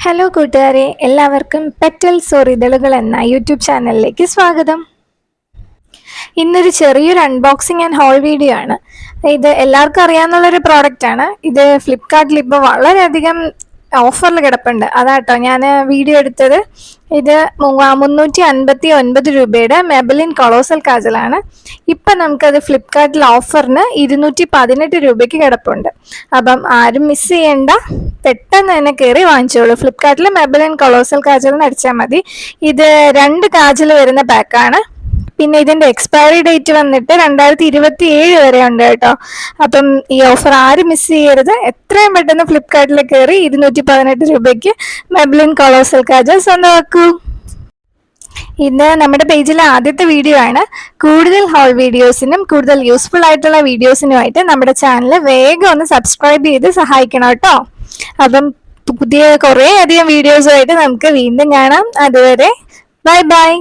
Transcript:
Hello കൂട്ടുകാരെ, എല്ലാവർക്കും petals or ഇതളുകൾ എന്ന യൂട്യൂബ് ചാനലിലേക്ക് സ്വാഗതം. ഇന്നൊരു ചെറിയൊരു അൺബോക്സിങ് ആൻഡ് ഹോൾ വീഡിയോ ആണ്. ഇത് എല്ലാവർക്കും അറിയാവുന്നൊരു പ്രോഡക്റ്റ് ആണ്. ഇത് ഫ്ലിപ്കാർട്ടിൽ ഇപ്പോൾ വളരെയധികം ഓഫറിൽ കിടപ്പുണ്ട്. അതാട്ടോ ഞാൻ വീഡിയോ എടുത്തത്. ഇത് 359 രൂപയുടെ മെബലിൻ കൊളോസൽ കാജലാണ്. ഇപ്പം നമുക്കത് ഫ്ലിപ്കാർട്ടിൽ ഓഫറിന് 218 രൂപയ്ക്ക് കിടപ്പുണ്ട്. അപ്പം ആരും മിസ് ചെയ്യണ്ട, പെട്ടെന്ന് തന്നെ കയറി വാങ്ങിച്ചോളൂ. ഫ്ലിപ്കാർട്ടിൽ മെബലിൻ കൊളോസൽ കാജൽ എന്ന് അടിച്ചാൽ മതി. ഇത് 2 കാജൽ വരുന്ന പാക്കാണ്. പിന്നെ ഇതിന്റെ എക്സ്പയറി ഡേറ്റ് വന്നിട്ട് 2027 വരെ ഉണ്ട് കേട്ടോ. അപ്പം ഈ ഓഫർ ആരും മിസ് ചെയ്യരുത്. എത്രയും പെട്ടെന്ന് ഫ്ലിപ്കാർട്ടിൽ കയറി 218 രൂപയ്ക്ക് മെബലിൻ കൊളോസൽ കാജൽ സ്വന്തമാക്കൂ. ഇത് നമ്മുടെ പേജിലെ ആദ്യത്തെ വീഡിയോ ആണ്. കൂടുതൽ ഹോൾ വീഡിയോസിനും കൂടുതൽ യൂസ്ഫുൾ ആയിട്ടുള്ള വീഡിയോസിനുമായിട്ട് നമ്മുടെ ചാനൽ വേഗം ഒന്ന് സബ്സ്ക്രൈബ് ചെയ്ത് സഹായിക്കണം കേട്ടോ. അപ്പം പുതിയ കുറേ അധികം വീഡിയോസുമായിട്ട് നമുക്ക് വീണ്ടും കാണാം. അതുവരെ ബൈ ബൈ.